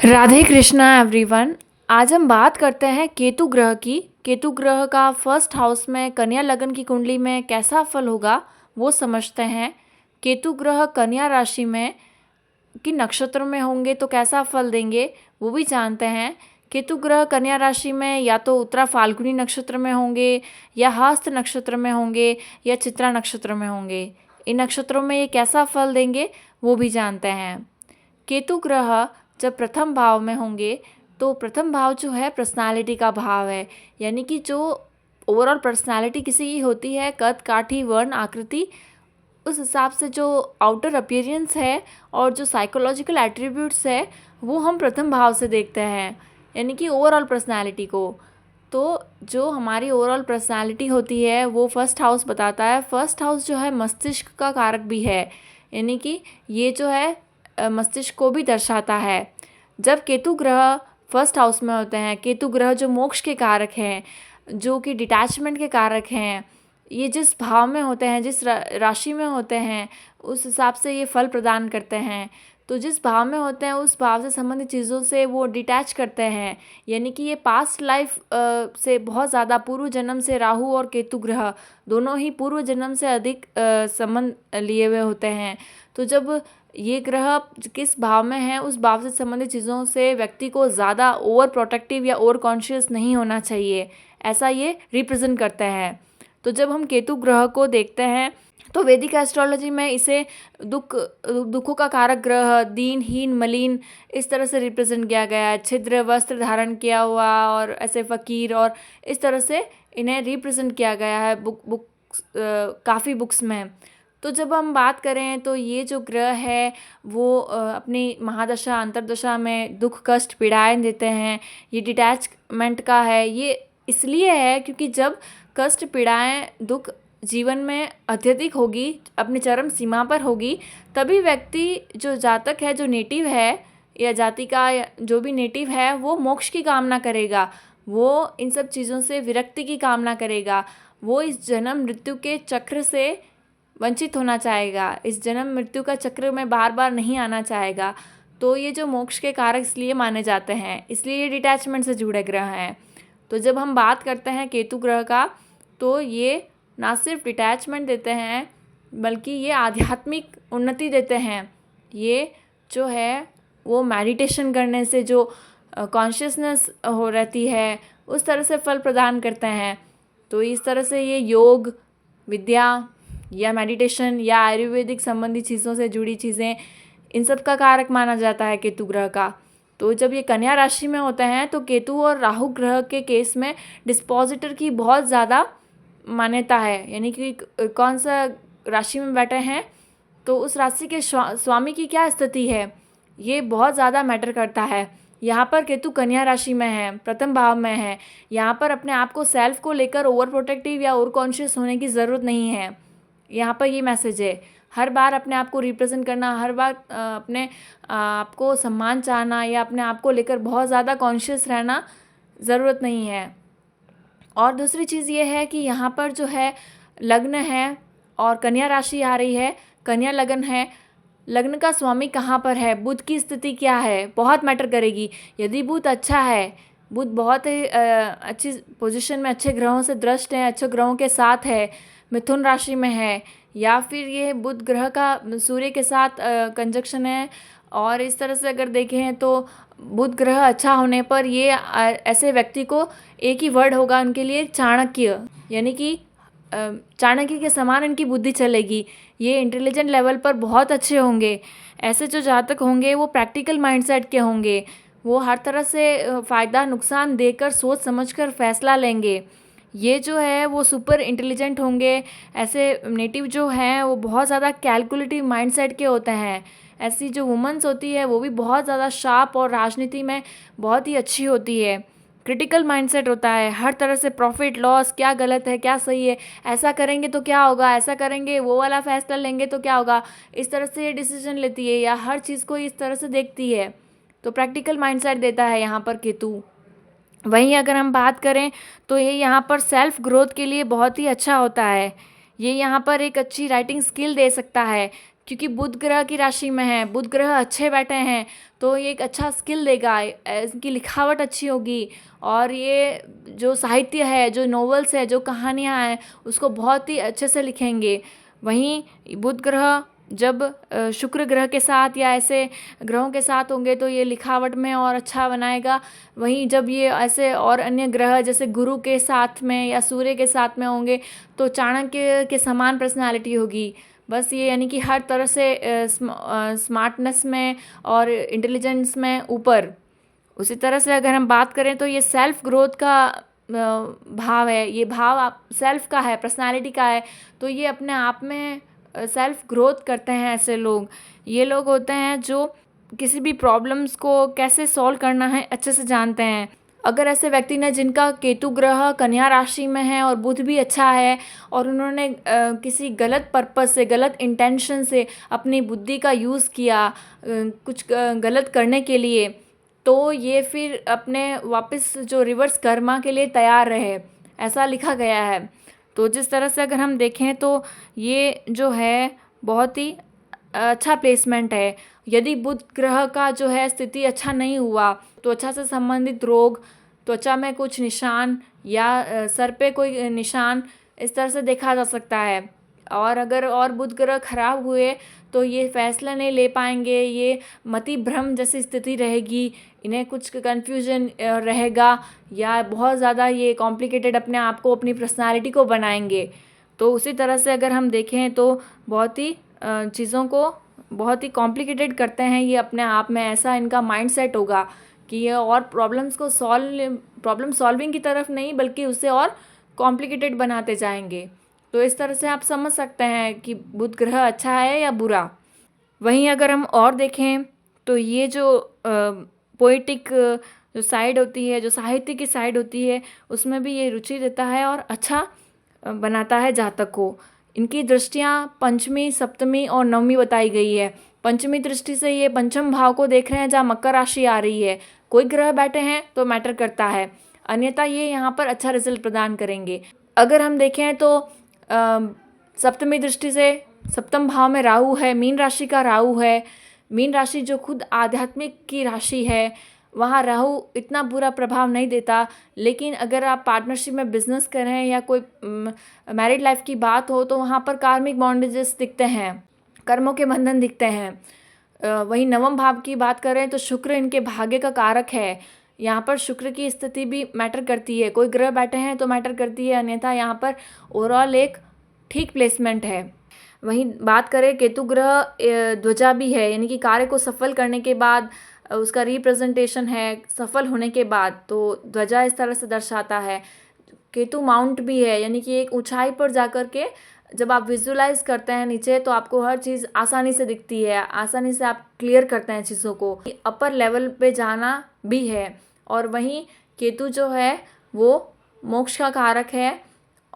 Radhe Krishna everyone. आज हम बात करते हैं केतु ग्रह की। केतु ग्रह का फर्स्ट हाउस में कन्या लगन की कुंडली में कैसा फल होगा वो समझते हैं। केतु ग्रह कन्या राशि में कि नक्षत्र में होंगे तो कैसा फल देंगे वो भी जानते हैं। केतु ग्रह कन्या राशि में या तो उत्तरा फाल्गुनी नक्षत्र में होंगे, या हस्त नक्षत्र में होंगे, या चित्रा नक्षत्र में होंगे। इन नक्षत्रों में ये कैसा फल देंगे वो भी जानते हैं। केतु ग्रह जब प्रथम भाव में होंगे तो प्रथम भाव जो है पर्सनालिटी का भाव है, यानी कि जो ओवरऑल पर्सनालिटी किसी की होती है, कद काठी वर्ण आकृति, उस हिसाब से जो आउटर अपीयरेंस है और जो साइकोलॉजिकल एट्रीब्यूट्स है वो हम प्रथम भाव से देखते हैं, यानी कि ओवरऑल पर्सनालिटी को। तो जो हमारी ओवरऑल पर्सनालिटी होती है वो फर्स्ट हाउस बताता है। फर्स्ट हाउस जो है मस्तिष्क का कारक भी है, यानी कि ये जो है मस्तिष्क को भी दर्शाता है। जब केतु ग्रह फर्स्ट हाउस में होते हैं, केतु ग्रह जो मोक्ष के कारक हैं, जो कि डिटैचमेंट के कारक हैं, ये जिस भाव में होते हैं, जिस राशि में होते हैं, उस हिसाब से ये फल प्रदान करते हैं। तो जिस भाव में होते हैं उस भाव से संबंधित चीज़ों से वो डिटैच करते हैं, यानी कि ये पास्ट लाइफ से बहुत ज़्यादा, पूर्व जन्म से राहु और केतु ग्रह दोनों ही पूर्व जन्म से अधिक संबंध लिए हुए होते हैं। तो जब ये ग्रह किस भाव में है उस भाव से संबंधित चीज़ों से व्यक्ति को ज़्यादा ओवर प्रोटेक्टिव या ओवर कॉन्शियस नहीं होना चाहिए, ऐसा ये रिप्रेजेंट करते हैं। तो जब हम केतु ग्रह को देखते हैं तो वैदिक एस्ट्रोलॉजी में इसे दुखों का कारक ग्रह, दीनहीन, मलिन, इस तरह से रिप्रेजेंट किया गया है। छिद्र वस्त्र धारण किया हुआ और ऐसे फ़कीर, और इस तरह से इन्हें रिप्रेजेंट किया गया है काफ़ी बुक्स में। तो जब हम बात करें तो ये जो ग्रह है वो अपनी महादशा अंतर्दशा में दुख कष्ट पीड़ाएं देते हैं। ये डिटैचमेंट का है, ये इसलिए है क्योंकि जब कष्ट पीड़ाएं दुख जीवन में अत्यधिक होगी, अपनी चरम सीमा पर होगी, तभी व्यक्ति जो जातक है, जो नेटिव है या जाति का जो भी नेटिव है, वो मोक्ष की कामना करेगा, वो इन सब चीज़ों से विरक्ति की कामना करेगा, वो इस जन्म मृत्यु के चक्र से वंचित होना चाहेगा, इस जन्म मृत्यु का चक्र में बार बार नहीं आना चाहेगा। तो ये जो मोक्ष के कारक इसलिए माने जाते हैं, इसलिए ये डिटैचमेंट से जुड़े ग्रह हैं। तो जब हम बात करते हैं केतु ग्रह का, तो ये ना सिर्फ डिटैचमेंट देते हैं बल्कि ये आध्यात्मिक उन्नति देते हैं। ये जो है वो मेडिटेशन करने से जो कॉन्शियसनेस हो रहती है उस तरह से फल प्रदान करते हैं। तो इस तरह से ये योग, विद्या या मेडिटेशन या आयुर्वेदिक संबंधी चीज़ों से जुड़ी चीज़ें, इन सब का कारक माना जाता है केतु ग्रह का। तो जब ये कन्या राशि में होते हैं तो केतु और राहु ग्रह के केस में डिस्पोजिटर की बहुत ज़्यादा मान्यता है, यानी कि कौन सा राशि में बैठे हैं तो उस राशि के स्वामी की क्या स्थिति है, ये बहुत ज़्यादा मैटर करता है। यहाँ पर केतु कन्या राशि में है, प्रथम भाव में है, यहाँ पर अपने आप को सेल्फ को लेकर ओवर प्रोटेक्टिव या ओवर कॉन्शियस होने की ज़रूरत नहीं है। यहाँ पर ये मैसेज है, हर बार अपने आप को रिप्रेजेंट करना, हर बार अपने आप को सम्मान चाहना या अपने आप को लेकर बहुत ज़्यादा कॉन्शियस रहना ज़रूरत नहीं है। और दूसरी चीज़ ये है कि यहाँ पर जो है लग्न है और कन्या राशि आ रही है, कन्या लगन है, लग्न का स्वामी कहाँ पर है, बुध की स्थिति क्या है, बहुत मैटर करेगी। यदि बुध अच्छा है, बुध बहुत ही अच्छी पोजीशन में, अच्छे ग्रहों से दृष्ट है, अच्छे ग्रहों के साथ है, मिथुन राशि में है, या फिर ये बुध ग्रह का सूर्य के साथ कंजक्शन है, और इस तरह से अगर देखें तो बुध ग्रह अच्छा होने पर ये ऐसे व्यक्ति को एक ही वर्ड होगा उनके लिए, चाणक्य, यानी कि चाणक्य के समान इनकी बुद्धि चलेगी। ये इंटेलिजेंट लेवल पर बहुत अच्छे होंगे। ऐसे जो जातक होंगे वो प्रैक्टिकल माइंडसेट के होंगे, वो हर तरह से फ़ायदा नुकसान देकर सोच समझकर फैसला लेंगे। ये जो है वो सुपर इंटेलिजेंट होंगे। ऐसे नेटिव जो हैं वो बहुत ज़्यादा कैलकुलेटिव माइंडसेट के होते हैं। ऐसी जो वुमेंस होती है वो भी बहुत ज़्यादा शार्प और राजनीति में बहुत ही अच्छी होती है। क्रिटिकल माइंडसेट होता है, हर तरह से प्रॉफिट लॉस, क्या गलत है क्या सही है, ऐसा करेंगे तो क्या होगा, ऐसा करेंगे वो वाला फैसला लेंगे तो क्या होगा, इस तरह से ये डिसीजन लेती है या हर चीज़ को इस तरह से देखती है। तो प्रैक्टिकल माइंडसेट देता है यहाँ पर केतु। वहीं अगर हम बात करें तो ये यहाँ पर सेल्फ ग्रोथ के लिए बहुत ही अच्छा होता है। ये यहाँ पर एक अच्छी राइटिंग स्किल दे सकता है। क्योंकि बुध ग्रह की राशि में है, बुध ग्रह अच्छे बैठे हैं तो ये एक अच्छा स्किल देगा, इनकी लिखावट अच्छी होगी और ये जो साहित्य है, जो नॉवेल्स है, जो कहानियाँ हैं उसको बहुत ही अच्छे से लिखेंगे। वहीं बुध ग्रह जब शुक्र ग्रह के साथ या ऐसे ग्रहों के साथ होंगे तो ये लिखावट में और अच्छा बनाएगा। वहीं जब ये ऐसे और अन्य ग्रह जैसे गुरु के साथ में या सूर्य के साथ में होंगे तो चाणक्य के समान पर्सनालिटी होगी। बस ये यानी कि हर तरह से स्मार्टनेस में और इंटेलिजेंस में ऊपर। उसी तरह से अगर हम बात करें तो ये सेल्फ ग्रोथ का भाव है, ये भाव आप सेल्फ का है, पर्सनालिटी का है, तो ये अपने आप में सेल्फ ग्रोथ करते हैं। ऐसे लोग, ये लोग होते हैं जो किसी भी प्रॉब्लम्स को कैसे सॉल्व करना है अच्छे से जानते हैं। अगर ऐसे व्यक्ति ने जिनका केतु ग्रह कन्या राशि में है और बुध भी अच्छा है और उन्होंने किसी गलत पर्पस से, गलत इंटेंशन से अपनी बुद्धि का यूज़ किया कुछ गलत करने के लिए, तो ये फिर अपने वापस जो रिवर्स कर्मा के लिए तैयार रहे, ऐसा लिखा गया है। तो जिस तरह से अगर हम देखें तो ये जो है बहुत ही अच्छा प्लेसमेंट है। यदि बुध ग्रह का जो है स्थिति अच्छा नहीं हुआ, त्वचा से संबंधित रोग, त्वचा में कुछ निशान या सर पे कोई निशान, इस तरह से देखा जा सकता है। और अगर और बुध ग्रह खराब हुए तो ये फैसला नहीं ले पाएंगे, ये मति भ्रम जैसी स्थिति रहेगी, इन्हें कुछ कन्फ्यूजन रहेगा या बहुत ज़्यादा ये कॉम्प्लिकेटेड अपने आप को, अपनी पर्सनालिटी को बनाएंगे। तो उसी तरह से अगर हम देखें तो बहुत ही चीज़ों को बहुत ही कॉम्प्लिकेटेड करते हैं ये अपने आप में, ऐसा इनका माइंडसेट होगा कि ये और प्रॉब्लम सॉल्विंग की तरफ नहीं बल्कि उससे और कॉम्प्लिकेटेड बनाते जाएंगे। तो इस तरह से आप समझ सकते हैं कि बुध ग्रह अच्छा है या बुरा। वहीं अगर हम और देखें तो ये जो पोइटिक जो साइड होती है, जो साहित्य की साइड होती है, उसमें भी ये रुचि देता है और अच्छा बनाता है जातक को। इनकी दृष्टियाँ पंचमी, सप्तमी और नवमी बताई गई है। पंचमी दृष्टि से ये पंचम भाव को देख रहे हैं जहाँ मकर राशि आ रही है। कोई ग्रह बैठे हैं तो मैटर करता है, अन्यथा ये यहाँ पर अच्छा रिजल्ट प्रदान करेंगे। अगर हम देखें तो सप्तमी दृष्टि से सप्तम भाव में राहु है, मीन राशि का राहु है। मीन राशि जो खुद आध्यात्मिक की राशि है, वहाँ राहु इतना बुरा प्रभाव नहीं देता, लेकिन अगर आप पार्टनरशिप में बिजनेस कर रहे हैं या कोई मैरिड लाइफ की बात हो तो वहाँ पर कार्मिक बॉन्डेजेस दिखते हैं, कर्मों के बंधन दिखते हैं। वहीं नवम भाव की बात करें तो शुक्र इनके भाग्य का कारक है। यहाँ पर शुक्र की स्थिति भी मैटर करती है, कोई ग्रह बैठे हैं तो मैटर करती है, अन्यथा यहाँ पर ओवरऑल एक ठीक प्लेसमेंट है। वहीं बात करें केतु ग्रह ध्वजा भी है, यानी कि कार्य को सफल करने के बाद उसका रिप्रेजेंटेशन है सफल होने के बाद, तो ध्वजा इस तरह से दर्शाता है। केतु माउंट भी है, यानी कि एक ऊंचाई पर जाकर के जब आप विजुलाइज करते हैं नीचे तो आपको हर चीज़ आसानी से दिखती है, आसानी से आप क्लियर करते हैं चीज़ों को। अपर लेवल पे जाना भी है। और वहीं केतु जो है वो मोक्ष का कारक है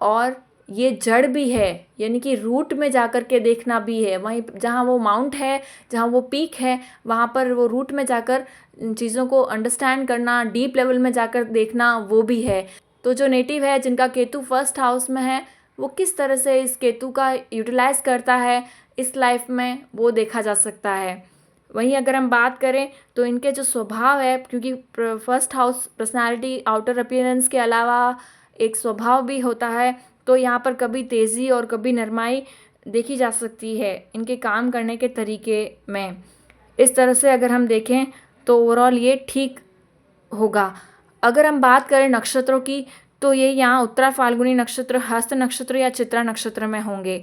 और ये जड़ भी है, यानी कि रूट में जाकर के देखना भी है। वहीं जहाँ वो माउंट है, जहाँ वो पीक है, वहाँ पर वो रूट में जाकर चीज़ों को अंडरस्टैंड करना, डीप लेवल में जाकर देखना, वो भी है। तो जो नेटिव है जिनका केतु फर्स्ट हाउस में है, वो किस तरह से इस केतु का यूटिलाइज करता है इस लाइफ में, वो देखा जा सकता है। वहीं अगर हम बात करें तो इनके जो स्वभाव है, क्योंकि first house personality, outer appearance के अलावा एक स्वभाव भी होता है, तो यहाँ पर कभी तेज़ी और कभी नरमाई देखी जा सकती है इनके काम करने के तरीके में। इस तरह से अगर हम देखें तो ओवरऑल ये ठीक होगा। अगर हम बात करें नक्षत्रों की तो ये यहाँ उत्तरा फाल्गुनी नक्षत्र, हस्त नक्षत्र या चित्रा नक्षत्र में होंगे।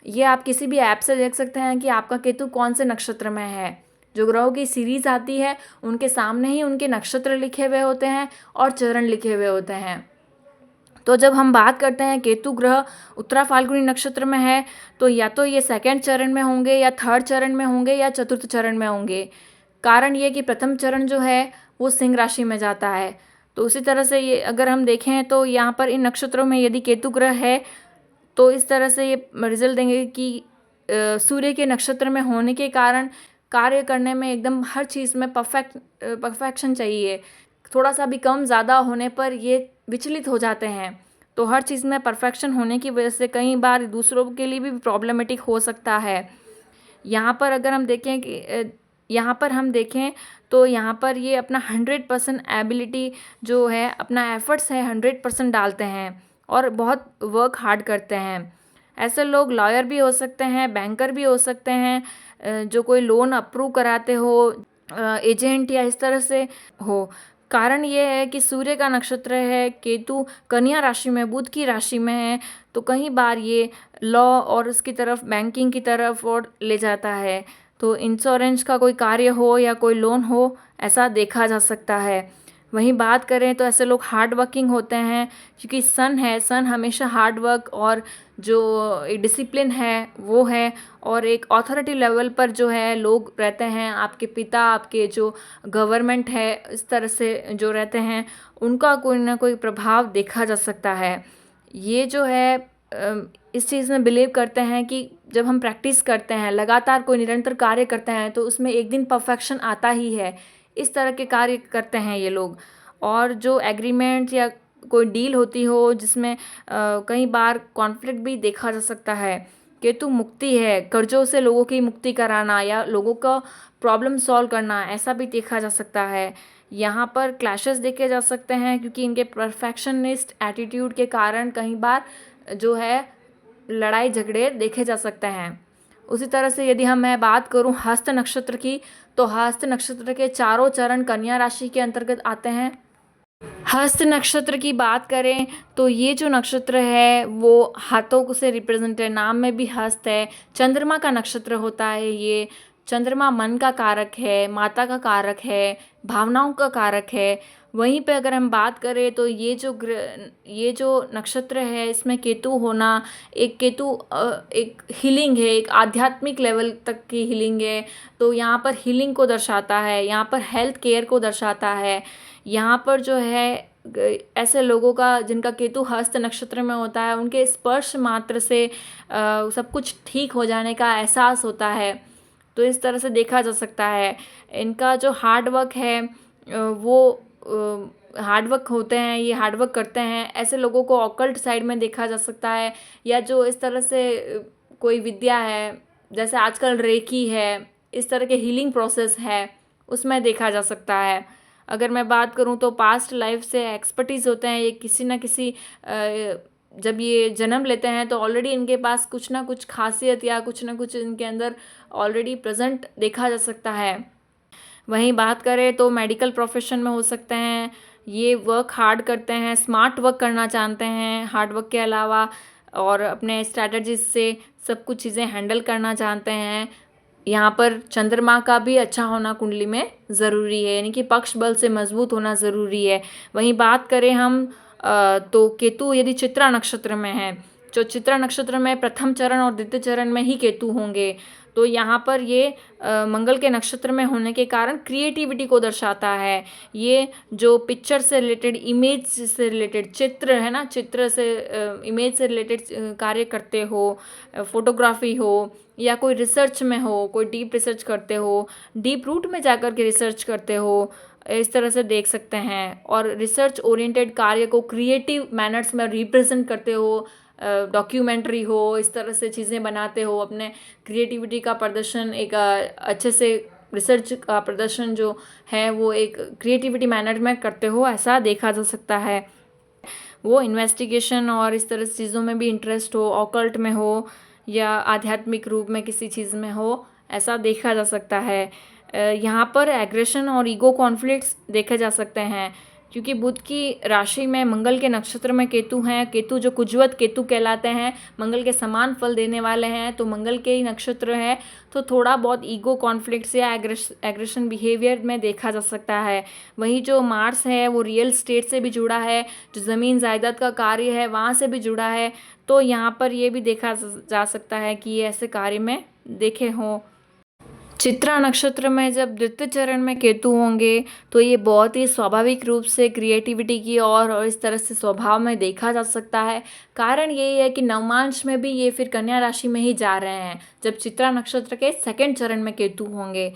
ये आप किसी भी ऐप से देख सकते हैं कि आपका केतु कौन से नक्षत्र में है। जो ग्रहों की सीरीज़ आती है उनके सामने ही उनके नक्षत्र लिखे हुए होते हैं और चरण लिखे हुए होते हैं। तो जब हम बात करते हैं केतु ग्रह उत्तरा फाल्गुनी नक्षत्र में है तो या तो ये सेकंड चरण में होंगे या थर्ड चरण में होंगे या चतुर्थ चरण में होंगे। कारण ये कि प्रथम चरण जो है वो सिंह राशि में जाता है। तो उसी तरह से ये अगर हम देखें तो यहाँ पर इन नक्षत्रों में यदि केतु ग्रह है तो इस तरह से ये रिजल्ट देंगे कि सूर्य के नक्षत्र में होने के कारण कार्य करने में एकदम हर चीज़ में परफेक्शन चाहिए। थोड़ा सा भी कम ज़्यादा होने पर ये विचलित हो जाते हैं। तो हर चीज़ में परफेक्शन होने की वजह से कई बार दूसरों के लिए भी प्रॉब्लमेटिक हो सकता है। यहाँ पर अगर हम देखें कि यहाँ पर हम देखें तो यहाँ पर ये अपना 100% एबिलिटी जो है, अपना एफर्ट्स है 100% डालते हैं और बहुत वर्क हार्ड करते हैं। ऐसे लोग लॉयर भी हो सकते हैं, बैंकर भी हो सकते हैं, जो कोई लोन अप्रूव कराते हो, एजेंट या इस तरह से हो। कारण ये है कि सूर्य का नक्षत्र है, केतु कन्या राशि में, बुध की राशि में है, तो कई बार ये लॉ और उसकी तरफ, बैंकिंग की तरफ और ले जाता है। तो इंश्योरेंस का कोई कार्य हो या कोई लोन हो, ऐसा देखा जा सकता है। वहीं बात करें तो ऐसे लोग हार्ड वर्किंग होते हैं, क्योंकि सन है, सन हमेशा हार्ड वर्क और जो एक डिसिप्लिन है वो है, और एक अथॉरिटी लेवल पर जो है लोग रहते हैं, आपके पिता, आपके जो गवर्नमेंट है, इस तरह से जो रहते हैं, उनका कोई ना कोई प्रभाव देखा जा सकता है। ये जो है इस चीज़ में बिलीव करते हैं कि जब हम प्रैक्टिस करते हैं, लगातार कोई निरंतर कार्य करते हैं, तो उसमें एक दिन परफेक्शन आता ही है। इस तरह के कार्य करते हैं ये लोग। और जो एग्रीमेंट या कोई डील होती हो जिसमें कई बार कॉन्फ्लिक्ट भी देखा जा सकता है। केतु मुक्ति है, कर्जों से लोगों की मुक्ति कराना या लोगों का प्रॉब्लम सॉल्व करना, ऐसा भी देखा जा सकता है। यहाँ पर क्लैशेस देखे जा सकते हैं, क्योंकि इनके परफेक्शनिस्ट एटीट्यूड के कारण कई बार जो है लड़ाई झगड़े देखे जा सकते हैं। उसी तरह से यदि मैं बात करूं हस्त नक्षत्र की, तो हस्त नक्षत्र के चारों चरण कन्या राशि के अंतर्गत आते हैं। हस्त नक्षत्र की बात करें तो ये जो नक्षत्र है वो हाथों से रिप्रेजेंट है, नाम में भी हस्त है। चंद्रमा का नक्षत्र होता है ये। चंद्रमा मन का कारक है, माता का कारक है, भावनाओं का कारक है। वहीं पे अगर हम बात करें तो ये जो नक्षत्र है, इसमें केतु होना, एक केतु एक हीलिंग है, एक आध्यात्मिक लेवल तक की हीलिंग है। तो यहाँ पर हीलिंग को दर्शाता है, यहाँ पर हेल्थ केयर को दर्शाता है। यहाँ पर जो है ऐसे लोगों का जिनका केतु हस्त नक्षत्र में होता है, उनके स्पर्श मात्र से सब कुछ ठीक हो जाने का एहसास होता है। तो इस तरह से देखा जा सकता है। इनका जो हार्ड वर्क है वो हार्ड वर्क होते हैं, ये हार्ड वर्क करते हैं। ऐसे लोगों को ऑकल्ट साइड में देखा जा सकता है, या जो इस तरह से कोई विद्या है, जैसे आजकल रेकी है, इस तरह के हीलिंग प्रोसेस है, उसमें देखा जा सकता है। अगर मैं बात करूं तो पास्ट लाइफ से एक्सपर्टीज़ होते हैं ये, किसी ना किसी जब ये जन्म लेते हैं तो ऑलरेडी इनके पास कुछ ना कुछ खासियत या कुछ ना कुछ इनके अंदर ऑलरेडी प्रेजेंट देखा जा सकता है। वहीं बात करें तो मेडिकल प्रोफेशन में हो सकते हैं। ये वर्क हार्ड करते हैं, स्मार्ट वर्क करना जानते हैं हार्ड वर्क के अलावा, और अपने स्ट्रैटेजीज से सब कुछ चीज़ें हैंडल करना जानते हैं। यहाँ पर चंद्रमा का भी अच्छा होना कुंडली में ज़रूरी है, यानी कि पक्ष बल से मजबूत होना ज़रूरी है। वहीं बात करें हम तो केतु यदि चित्रा नक्षत्र में है, जो चित्रा नक्षत्र में प्रथम चरण और द्वितीय चरण में ही केतु होंगे, तो यहाँ पर ये मंगल के नक्षत्र में होने के कारण क्रिएटिविटी को दर्शाता है। ये जो पिक्चर से रिलेटेड, इमेज से रिलेटेड, चित्र है ना, चित्र से इमेज से रिलेटेड कार्य करते हो, फोटोग्राफी हो या कोई रिसर्च में हो, कोई डीप रिसर्च करते हो, डीप रूट में जाकर के रिसर्च करते हो, इस तरह से देख सकते हैं। और रिसर्च ओरिएंटेड कार्य को क्रिएटिव मैनर्स में रिप्रेजेंट करते हो, डॉक्यूमेंट्री हो, इस तरह से चीज़ें बनाते हो, अपने क्रिएटिविटी का प्रदर्शन एक अच्छे से, रिसर्च का प्रदर्शन जो है वो एक क्रिएटिविटी मैनर में करते हो, ऐसा देखा जा सकता है। वो इन्वेस्टिगेशन और इस तरह चीज़ों में भी इंटरेस्ट हो, ऑकल्ट में हो या आध्यात्मिक रूप में किसी चीज़ में हो, ऐसा देखा जा सकता है। यहाँ पर एग्रेशन और ईगो कॉन्फ्लिक्ट्स देखे जा सकते हैं, क्योंकि बुध की राशि में मंगल के नक्षत्र में केतु हैं। केतु जो कुजवत केतु कहलाते हैं, मंगल के समान फल देने वाले हैं, तो मंगल के ही नक्षत्र है, तो थोड़ा बहुत ईगो कॉन्फ्लिक्ट्स या एग्रेशन बिहेवियर में देखा जा सकता है। वहीं जो मार्स है वो रियल स्टेट से भी जुड़ा है, जो ज़मीन जायदाद का कार्य है वहाँ से भी जुड़ा है, तो यहाँ पर ये भी देखा जा सकता है कि ये ऐसे कार्य में देखे हों। चित्रा नक्षत्र में जब द्वितीय चरण में केतु होंगे तो ये बहुत ही स्वाभाविक रूप से क्रिएटिविटी की और इस तरह से स्वभाव में देखा जा सकता है। कारण यही है कि नवमांश में भी ये फिर कन्या राशि में ही जा रहे हैं, जब चित्रा नक्षत्र के सेकंड चरण में केतु होंगे।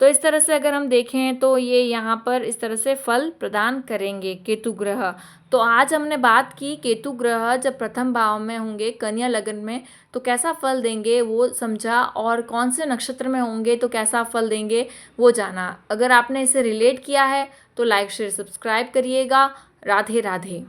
तो इस तरह से अगर हम देखें तो ये यहाँ पर इस तरह से फल प्रदान करेंगे केतु ग्रह। तो आज हमने बात की केतु ग्रह जब प्रथम भाव में होंगे कन्या लगन में तो कैसा फल देंगे वो समझा, और कौन से नक्षत्र में होंगे तो कैसा फल देंगे वो जाना। अगर आपने इसे रिलेट किया है तो लाइक शेयर सब्सक्राइब करिएगा। राधे राधे।